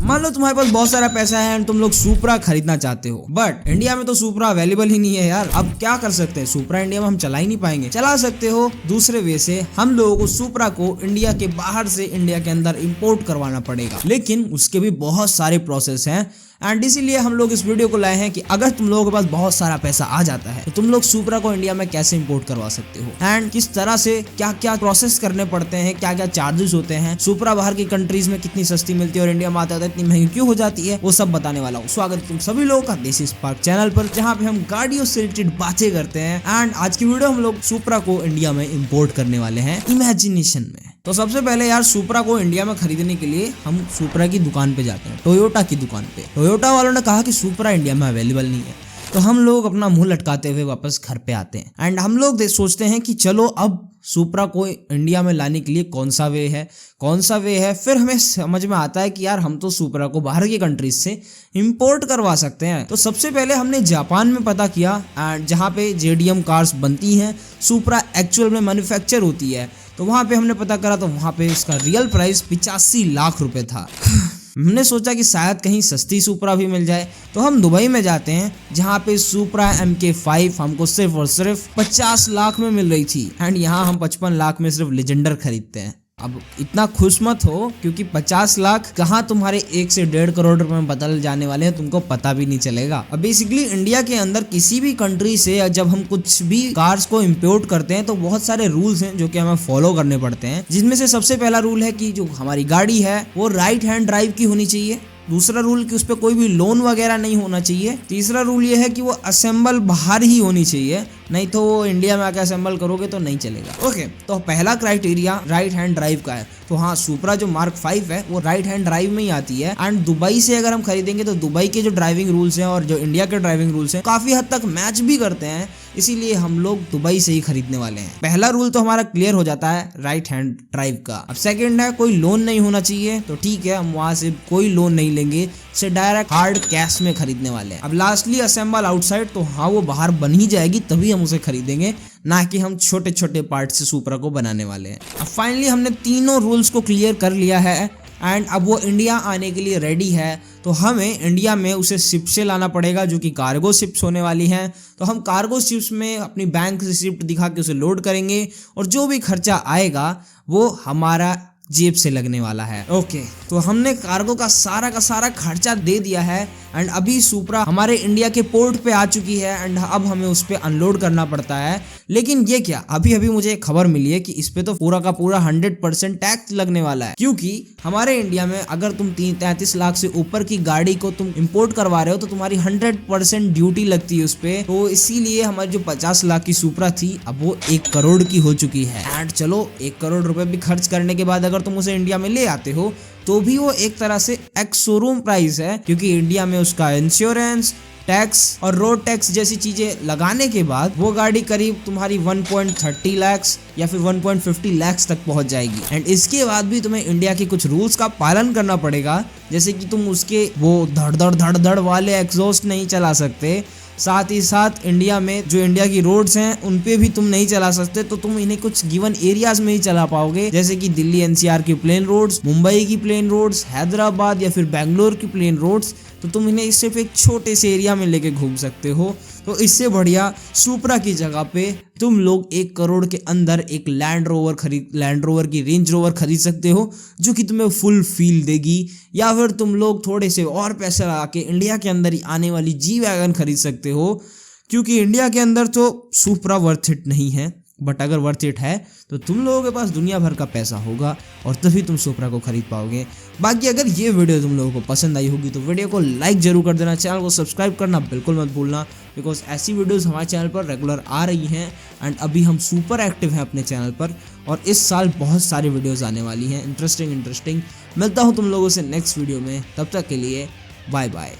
मान लो तुम्हारे पास बहुत सारा पैसा है एंड तुम लोग सुपरा खरीदना चाहते हो, बट इंडिया में तो सुपरा अवेलेबल ही नहीं है यार। अब क्या कर सकते हैं, सुपरा इंडिया में हम चला ही नहीं पाएंगे। चला सकते हो दूसरे वे से, हम लोगों को सुपरा को इंडिया के बाहर से इंडिया के अंदर इंपोर्ट करवाना पड़ेगा, लेकिन उसके भी बहुत सारे प्रोसेस हैं। एंड इसीलिए हम लोग इस वीडियो को लाए हैं कि अगर तुम लोगों के पास बहुत सारा पैसा आ जाता है तो तुम लोग सुपरा को इंडिया में कैसे इंपोर्ट करवा सकते हो एंड किस तरह से क्या क्या प्रोसेस करने पड़ते हैं, क्या क्या चार्जेस होते हैं, सुपरा बाहर की कंट्रीज में कितनी सस्ती मिलती है और इंडिया में आता है इतनी महंगी क्यों हो जाती है, वो सब बताने वाला हूँ। स्वागत तुम सभी लोगों का देसी स्पार्क चैनल पर, जहाँ पे हम गाड़ियों से रिलेटेड बातें करते हैं। एंड आज की वीडियो हम लोग सुपरा को इंडिया में इंपोर्ट करने वाले हैं इमेजिनेशन में। तो सबसे पहले यार सुपरा को इंडिया में खरीदने के लिए हम सुपरा की दुकान पे जाते हैं, टोयोटा की दुकान पे। टोयोटा वालों ने कहा कि सुपरा इंडिया में अवेलेबल नहीं है, तो हम लोग अपना मुंह लटकाते हुए वापस घर पे आते हैं एंड हम लोग सोचते हैं कि चलो अब सुपरा को इंडिया में लाने के लिए कौन सा वे है। फिर हमें समझ में आता है कि यार हम तो सुपरा को बाहर की कंट्रीज से इंपोर्ट करवा सकते हैं। तो सबसे पहले हमने जापान में पता किया एंड जहाँ पे जेडीएम कार्स बनती हैं, सुपरा एक्चुअल में मैन्युफैक्चर होती है, तो वहाँ पे हमने पता करा तो वहाँ पे इसका रियल प्राइस 85 लाख रुपए था। हमने सोचा कि शायद कहीं सस्ती सुपरा भी मिल जाए, तो हम दुबई में जाते हैं जहाँ पे सुपरा MK5 हमको सिर्फ और सिर्फ 50 लाख में मिल रही थी एंड यहाँ हम 55 लाख में सिर्फ लेजेंडर खरीदते हैं। अब इतना खुश मत हो, क्योंकि 50 लाख कहाँ तुम्हारे 1 से 1.5 करोड़ रुपए में बदल जाने वाले हैं, तुमको पता भी नहीं चलेगा। अब बेसिकली इंडिया के अंदर किसी भी कंट्री से जब हम कुछ भी कार्स को इंपोर्ट करते हैं तो बहुत सारे रूल्स हैं जो कि हमें फॉलो करने पड़ते हैं, जिनमें से सबसे पहला रूल है कि जो हमारी गाड़ी है वो राइट हैंड ड्राइव की होनी चाहिए। दूसरा रूल कि उस पर कोई भी लोन वगैरह नहीं होना चाहिए। तीसरा रूल ये है कि वो असेंबल बाहर ही होनी चाहिए, नहीं तो वो इंडिया में आकर असेंबल करोगे तो नहीं चलेगा। ओके, तो पहला क्राइटेरिया राइट हैंड ड्राइव का है। तो हाँ, सुपरा जो मार्क 5 है वो राइट हैंड ड्राइव में ही आती है एंड दुबई से अगर हम खरीदेंगे तो दुबई के जो ड्राइविंग रूल्स हैं और जो इंडिया के ड्राइविंग रूल्स हैं काफी हद तक मैच भी करते हैं, इसीलिए हम लोग दुबई से ही खरीदने वाले हैं। पहला रूल तो हमारा क्लियर हो जाता है राइट हैंड ड्राइव का। अब सेकंड है कोई लोन नहीं होना चाहिए, तो ठीक है हम वहां से कोई लोन नहीं लेंगे, से डायरेक्ट हार्ड कैश में खरीदने वाले हैं। अब लास्टली असेंबल आउटसाइड, तो हाँ वो बाहर बन ही जाएगी तभी हम उसे खरीदेंगे, ना कि हम छोटे छोटे पार्ट से सुपरा को बनाने वाले हैं। अब फाइनली हमने तीनों रूल्स को क्लियर कर लिया है एंड अब वो इंडिया आने के लिए रेडी है। तो हमें इंडिया में उसे शिप से लाना पड़ेगा, जो कि कार्गो शिप्स होने वाली हैं। तो हम कार्गो शिप्स में अपनी बैंक रिसिप्ट दिखा के उसे लोड करेंगे और जो भी खर्चा आएगा वो हमारा जेब से लगने वाला है। ओके, तो हमने कार्गो का सारा खर्चा दे दिया है एंड अभी सुपरा हमारे इंडिया के पोर्ट पे आ चुकी है एंड अब हमें उस पे अनलोड करना पड़ता है। लेकिन ये क्या, अभी मुझे एक खबर मिली है कि इस पे तो पूरा का पूरा 100% टैक्स लगने वाला है, क्योंकि हमारे इंडिया में अगर तुम 33 लाख से ऊपर की गाड़ी को तुम इंपोर्ट करवा रहे हो तो तुम्हारी 100% ड्यूटी लगती है उस पे। तो इसीलिए हमारी जो 50 लाख की सुपरा थी अब वो 1 करोड़ की हो चुकी है एंड चलो 1 करोड़ रुपए भी खर्च करने के बाद अगर तुम उसे इंडिया में ले आते हो तो भी वो एक तरह से एक्स शोरूम प्राइस है, क्योंकि इंडिया में उसका इंश्योरेंस, टैक्स और रोड टैक्स जैसी चीजें लगाने के बाद वो गाड़ी करीब तुम्हारी 1.30 लाख या फिर 1.50 लाख तक पहुंच जाएगी। एंड इसके बाद भी तुम्हें इंडिया के कुछ रूल्स का पालन करना पड़ेगा, जैसे कि तुम उसके वो धड़ वाले एग्जॉस्ट नहीं चला सकते, साथ ही साथ इंडिया में जो इंडिया की रोड्स हैं उन पे भी तुम नहीं चला सकते, तो तुम इन्हें कुछ गिवन एरियाज में ही चला पाओगे, जैसे कि दिल्ली NCR की प्लेन रोड्स, मुंबई की प्लेन रोड्स, हैदराबाद या फिर बैंगलोर की प्लेन रोड्स। तो तुम इन्हें सिर्फ एक छोटे से एरिया में लेके घूम सकते हो। तो इससे बढ़िया सुपरा की जगह पे तुम लोग 1 करोड़ के अंदर एक लैंड रोवर की रेंज रोवर खरीद सकते हो, जो कि तुम्हें फुल फील देगी। या फिर तुम लोग थोड़े से और पैसे लगा के इंडिया के अंदर ही आने वाली G-Wagon खरीद सकते हो, क्योंकि इंडिया के अंदर तो सुपरा वर्थ इट नहीं है, बट अगर वर्थ इट है तो तुम लोगों के पास दुनिया भर का पैसा होगा और तभी तुम सुपरा को खरीद पाओगे। बाकी अगर ये वीडियो तुम लोगों को पसंद आई होगी तो वीडियो को लाइक जरूर कर देना, चैनल को सब्सक्राइब करना बिल्कुल मत भूलना, बिकॉज ऐसी वीडियोस हमारे चैनल पर रेगुलर आ रही हैं एंड अभी हम सुपर एक्टिव हैं अपने चैनल पर और इस साल बहुत सारी वीडियोज़ आने वाली हैं इंटरेस्टिंग। मिलता हूँ तुम लोगों से नेक्स्ट वीडियो में, तब तक के लिए बाय बाय।